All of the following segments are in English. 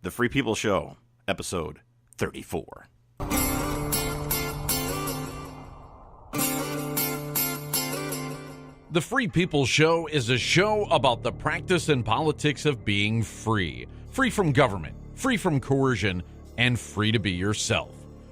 The Free People Show, episode 34. The Free People Show is a show about the practice and politics of being free. Free from government, free from coercion, and free to be yourself.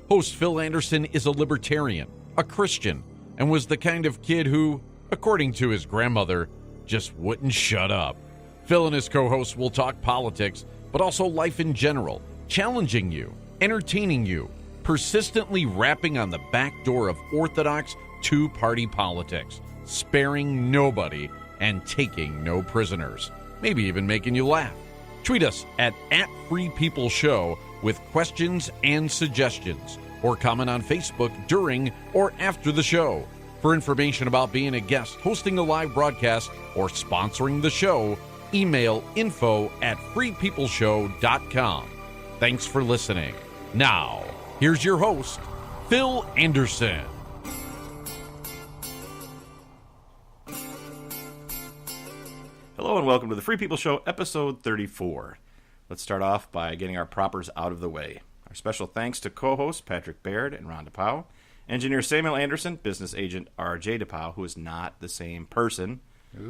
Host Phil Anderson is a libertarian, a Christian, and was the kind of kid who, according to his grandmother, just wouldn't shut up. Phil and his co-hosts will talk politics, but also life in general, challenging you, entertaining you, persistently rapping on the back door of orthodox two-party politics, sparing nobody and taking no prisoners, maybe even making you laugh. Tweet us at @FreePeopleShow with questions and suggestions, or comment on Facebook during or after the show. For information about being a guest, hosting a live broadcast, or sponsoring the show, email info@freepeopleshow.com. Thanks for listening. Now, here's your host, Phil Anderson. Hello and welcome to the Free People Show, episode 34. Let's start off by getting our propers out of the way. Our special thanks to co-hosts Patrick Baird and Ron DePauw, engineer Samuel Anderson, business agent R.J. DePauw, who is not the same person,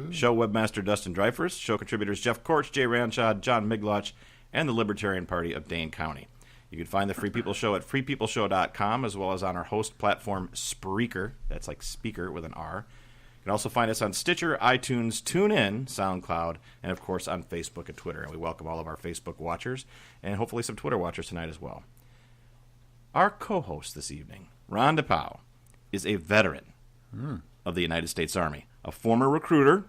show webmaster Dustin Dreyfus, show contributors Jeff Korch, Jay Ranchad, John Migloch, and the Libertarian Party of Dane County. You can find the Free People Show at freepeopleshow.com, as well as on our host platform Spreaker. That's like speaker with an R. You can also find us on Stitcher, iTunes, TuneIn, SoundCloud, and of course on Facebook and Twitter. And we welcome all of our Facebook watchers and hopefully some Twitter watchers tonight as well. Our co-host this evening, Ron DePauw, is a veteran of the United States Army, a former recruiter,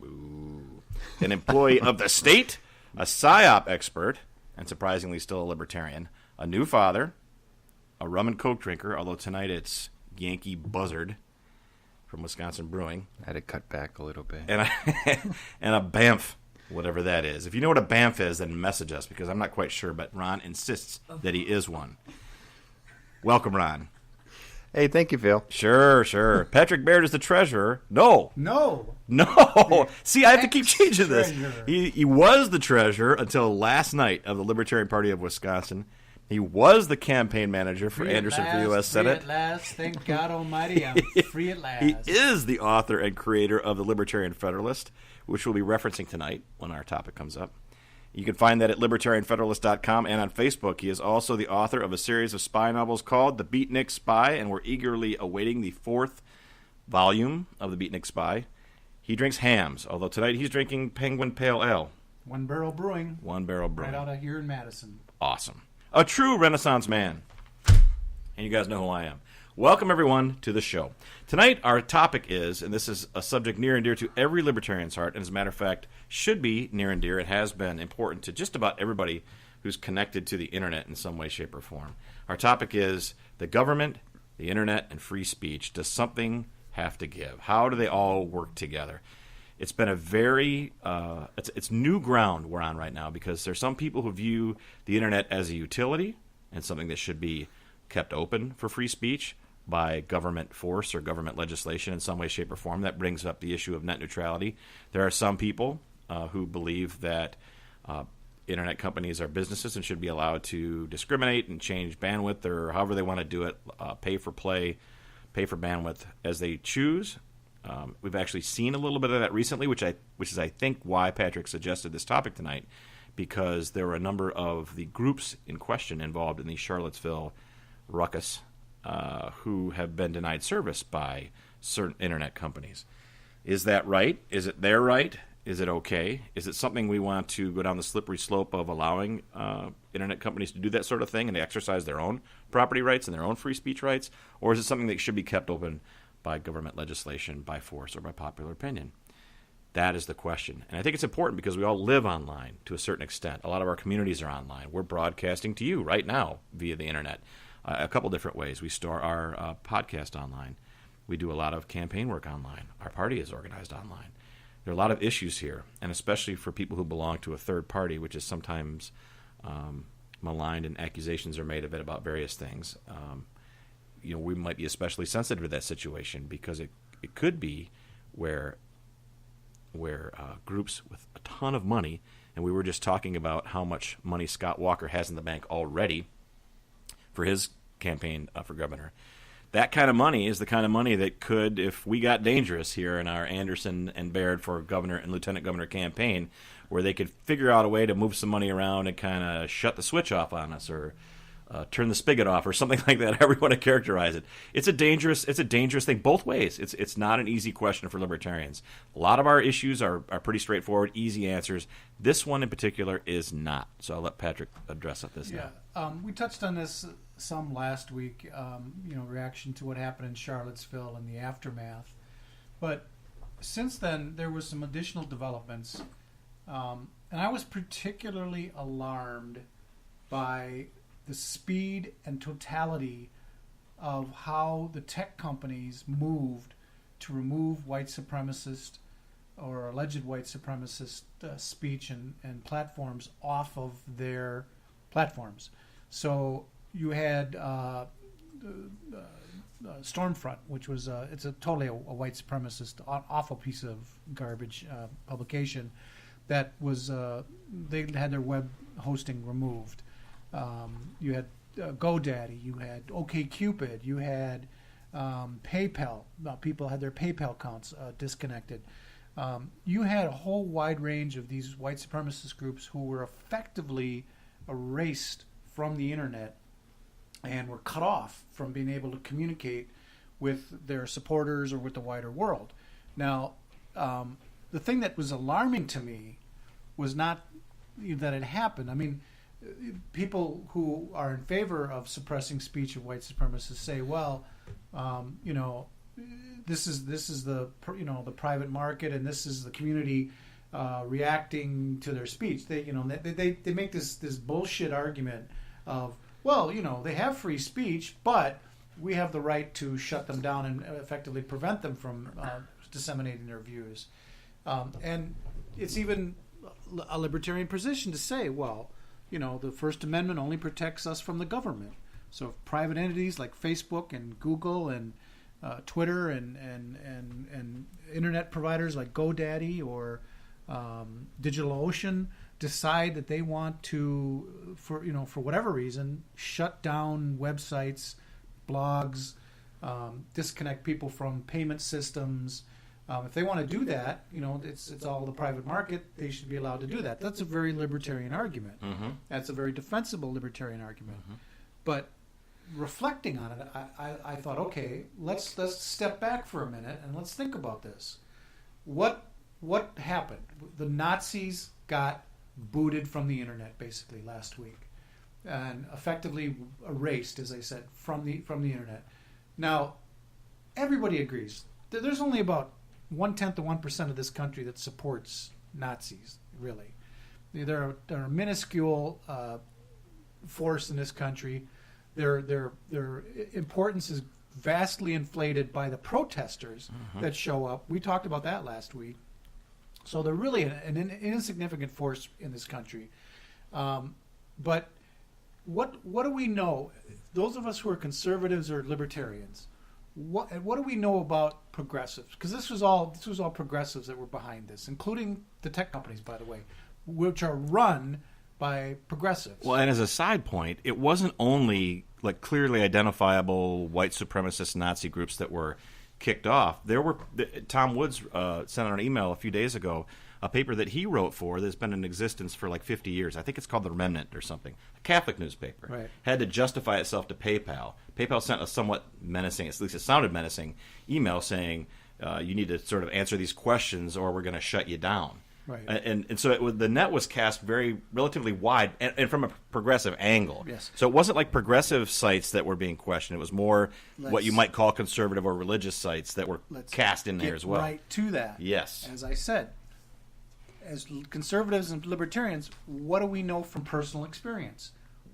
an employee of the state, a PSYOP expert, and surprisingly still a libertarian, a new father, a rum and coke drinker, although tonight it's Yankee Buzzard from Wisconsin Brewing. I had to cut back a little bit. And a BAMF, whatever that is. If you know what a BAMF is, then message us, because I'm not quite sure, but Ron insists that he is one. Welcome, Ron. Hey, thank you, Phil. Sure. Patrick Baird is the treasurer. No. See, I have to keep changing this. He was the treasurer until last night of the Libertarian Party of Wisconsin. He was the campaign manager for Anderson for U.S. Senate. Free at last. Thank God Almighty, I'm free at last. He is the author and creator of the Libertarian Federalist, which we'll be referencing tonight when our topic comes up. You can find that at libertarianfederalist.com and on Facebook. He is also the author of a series of spy novels called The Beatnik Spy, and we're eagerly awaiting the 4th volume of The Beatnik Spy. He drinks hams, although tonight he's drinking Penguin Pale Ale. One Barrel Brewing. Right out of here in Madison. Awesome. A true Renaissance man. And you guys know who I am. Welcome, everyone, to the show. Tonight, our topic is, and this is a subject near and dear to every libertarian's heart, and as a matter of fact, should be near and dear. It has been important to just about everybody who's connected to the internet in some way, shape, or form. Our topic is the government, the internet, and free speech. Does something have to give? How do they all work together? It's been a very, it's new ground we're on right now, because there's some people who view the internet as a utility and something that should be kept open for free speech by government force or government legislation in some way, shape, or form. That brings up the issue of net neutrality. There are some people who believe that internet companies are businesses and should be allowed to discriminate and change bandwidth, or however they want to do it, pay for bandwidth as they choose. We've actually seen a little bit of that recently, which is I think why Patrick suggested this topic tonight, because there were a number of the groups in question involved in the Charlottesville ruckus who have been denied service by certain internet companies. Is that right? Is it their right? Is it okay? Is it something we want to go down the slippery slope of allowing internet companies to do that sort of thing and to exercise their own property rights and their own free speech rights? Or is it something that should be kept open by government legislation, by force, or by popular opinion? That is the question. And I think it's important because we all live online to a certain extent. A lot of our communities are online. We're broadcasting to you right now via the internet. A couple different ways. We store our podcast online. We do a lot of campaign work online. Our party is organized online. There are a lot of issues here, and especially for people who belong to a third party, which is sometimes maligned, and accusations are made of it about various things. We might be especially sensitive to that situation, because it could be where groups with a ton of money and we were just talking about how much money Scott Walker has in the bank already for his campaign for governor. That kind of money is the kind of money that could, if we got dangerous here in our Anderson and Baird for governor and lieutenant governor campaign, where they could figure out a way to move some money around and kind of shut the switch off on us, or turn the spigot off, or something like that. However you want to characterize it. It's a dangerous thing both ways. It's not an easy question for libertarians. A lot of our issues are pretty straightforward, easy answers. This one in particular is not. So I'll let Patrick address this now. We touched on this some last week. Reaction to what happened in Charlottesville and the aftermath. But since then, there was some additional developments, and I was particularly alarmed by the speed and totality of how the tech companies moved to remove white supremacist or alleged white supremacist speech and platforms off of their platforms. So you had Stormfront, which was it's a totally a white supremacist, awful piece of garbage publication that was they had their web hosting removed. You had GoDaddy, you had OkCupid, you had PayPal. People had their PayPal accounts disconnected. You had a whole wide range of these white supremacist groups who were effectively erased from the internet and were cut off from being able to communicate with their supporters or with the wider world. Now, the thing that was alarming to me was not that it happened. I mean, people who are in favor of suppressing speech of white supremacists say, well, this is the the private market, and this is the community reacting to their speech. They make this bullshit argument of, well, they have free speech, but we have the right to shut them down and effectively prevent them from disseminating their views. And it's even a libertarian position to say, well, the First Amendment only protects us from the government. So if private entities like Facebook and Google and Twitter and internet providers like GoDaddy or DigitalOcean decide that they want to, for whatever reason, shut down websites, blogs, disconnect people from payment systems. If they want to do that, it's all the private market. They should be allowed to do that. That's a very libertarian argument. Mm-hmm. That's a very defensible libertarian argument. Mm-hmm. But reflecting on it, I thought, okay, let's step back for a minute and let's think about this. What happened? The Nazis got booted from the internet basically last week, and effectively erased, as I said, from the internet. Now, everybody agrees that there's only about 0.1% of 1% of this country that supports Nazis. Really, they're a minuscule force in this country. Their importance is vastly inflated by the protesters that show up. We talked about that last week. So they're really an insignificant force in this country. But what do we know? Those of us who are conservatives or libertarians, what do we know about progressives? Because this was all progressives that were behind this, including the tech companies, by the way, which are run by progressives. Well, and as a side point, it wasn't only like clearly identifiable white supremacist Nazi groups that were kicked off. There were Tom Woods sent out an email a few days ago, a paper that he wrote for that's been in existence for like 50 years. I think it's called The Remnant or something. A Catholic newspaper. Right. Had to justify itself to PayPal. PayPal sent a somewhat menacing, at least it sounded menacing, email saying you need to sort of answer these questions or we're going to shut you down. Right. And so the net was cast relatively wide and from a progressive angle. Yes. So it wasn't like progressive sites that were being questioned. It was more what you might call conservative or religious sites that were cast in there as well. Right to that. Yes. As I said, as conservatives and libertarians, what do we know from personal experience?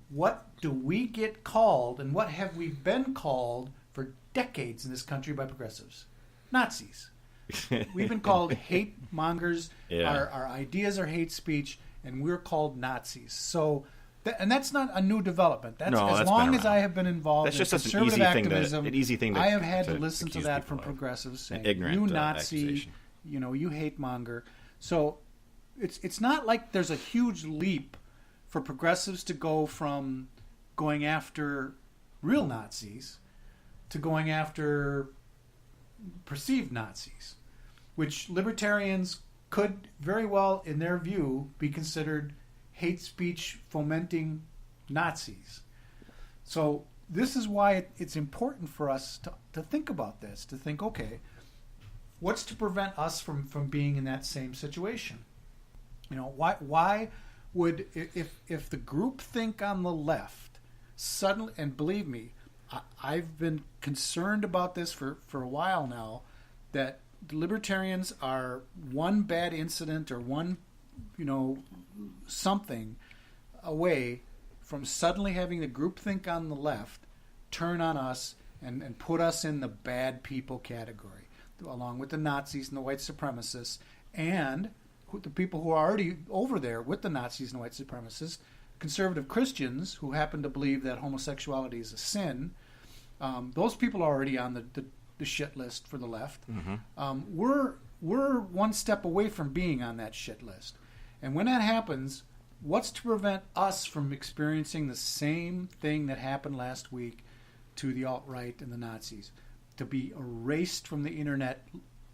What do we get called, and what have we been called for decades in this country by progressives? Nazis. We've been called hate mongers. Yeah. Our ideas are hate speech, and we're called Nazis. So, and that's not a new development. That's as long as I have been involved in conservative activism. An easy thing I have had to listen to that from of. progressives saying, Ignorant "You Nazi, accusation. you hate monger." So, it's not like there's a huge leap for progressives to go from going after real Nazis to going after perceived Nazis, which libertarians could very well, in their view, be considered hate speech fomenting Nazis. So this is why it's important for us to think about this, to think, okay, what's to prevent us from being in that same situation? Why would, if the groupthink on the left suddenly, and believe me, I've been concerned about this for a while now, that libertarians are one bad incident or one, something away from suddenly having the groupthink on the left turn on us and put us in the bad people category, along with the Nazis and the white supremacists and the people who are already over there with the Nazis and white supremacists, conservative Christians who happen to believe that homosexuality is a sin. Those people are already on the shit list for the left. Mm-hmm. We're one step away from being on that shit list. And when that happens, what's to prevent us from experiencing the same thing that happened last week to the alt-right and the Nazis? To be erased from the internet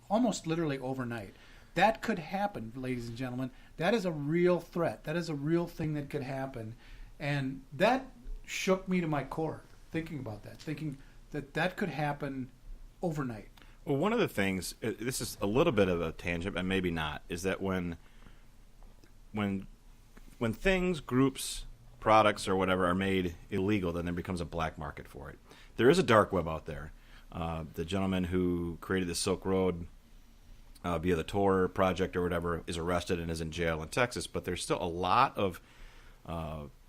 almost literally overnight. That could happen, ladies and gentlemen. That is a real threat. That is a real thing that could happen. And that shook me to my core, thinking about that, thinking that could happen overnight. Well, one of the things, this is a little bit of a tangent, but maybe not, is that when things, groups, products, or whatever are made illegal, then there becomes a black market for it. There is a dark web out there. The gentleman who created the Silk Road via the Tor project or whatever is arrested and is in jail in Texas, but there's still a lot of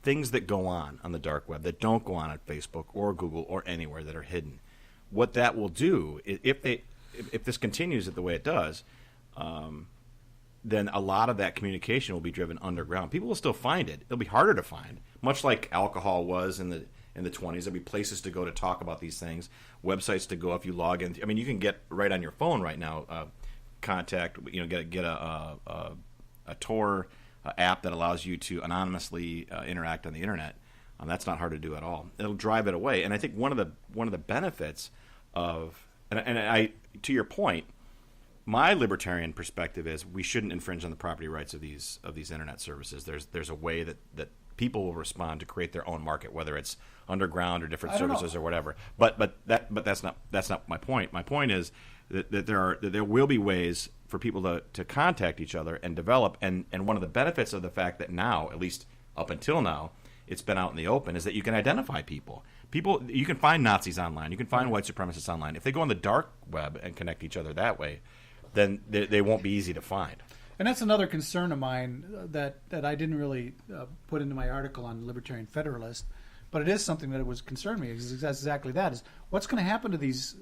things that go on the dark web that don't go on Facebook or Google or anywhere, that are hidden. What that will do, if this continues the way it does, then a lot of that communication will be driven underground. People will still find it. It'll be harder to find, much like alcohol was in the 20s. There'll be places to go to talk about these things, websites to go if you log in. I mean, you can get right on your phone right now, contact, get a Tor app that allows you to anonymously interact on the internet. That's not hard to do at all. It'll drive it away. And I think one of the benefits of, and I, to your point, my libertarian perspective is we shouldn't infringe on the property rights of these internet services. There's a way that people will respond to create their own market, whether it's underground or different services or whatever. But that's not my point. My point is that there will be ways for people to contact each other and develop. And one of the benefits of the fact that now, at least up until now, it's been out in the open, is that you can identify people. You can find Nazis online. You can find white supremacists online. If they go on the dark web and connect each other that way, then they won't be easy to find. And that's another concern of mine that I didn't really put into my article on Libertarian Federalist, but it is something that was concerned me. Is exactly that: is what's going to happen to these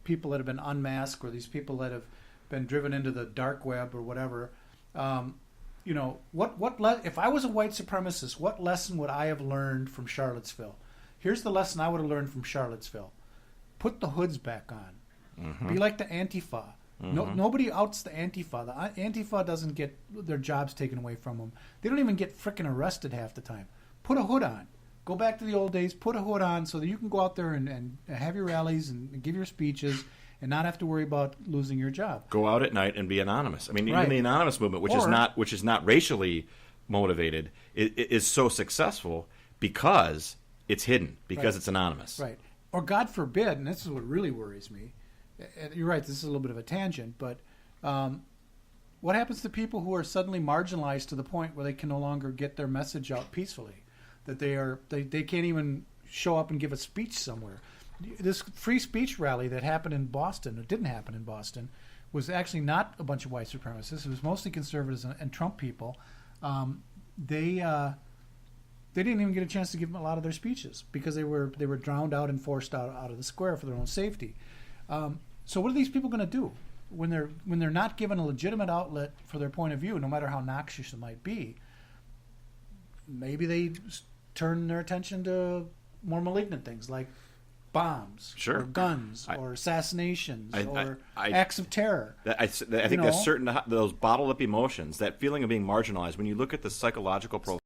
people that have been unmasked, or these people that have been driven into the dark web or whatever. If I was a white supremacist, what lesson would I have learned from Charlottesville? Here's the lesson I would have learned from Charlottesville: put the hoods back on. Mm-hmm. Be like the Antifa. Mm-hmm. Nobody outs the Antifa. The Antifa doesn't get their jobs taken away from them. They don't even get frickin' arrested half the time. Put a hood on. Go back to the old days. Put a hood on so that you can go out there and have your rallies and give your speeches and not have to worry about losing your job. Go out at night and be anonymous. I mean, right. Even the anonymous movement, which is not racially motivated, is so successful because it's hidden, because it's anonymous. Right. Or God forbid, and this is what really worries me. You're right, this is a little bit of a tangent, but what happens to people who are suddenly marginalized to the point where they can no longer get their message out peacefully? That they can't even show up and give a speech somewhere. This free speech rally that happened in Boston, it didn't happen in Boston, was actually not a bunch of white supremacists. It was mostly conservatives and Trump people. They didn't even get a chance to give them a lot of their speeches because they were drowned out and forced out of the square for their own safety. So what are these people going to do when they're not given a legitimate outlet for their point of view, no matter how noxious it might be? Maybe they turn their attention to more malignant things like bombs, Sure. or guns, or assassinations, or I- acts of terror. I think that's certain those bottled up emotions, that feeling of being marginalized. When you look at the psychological profile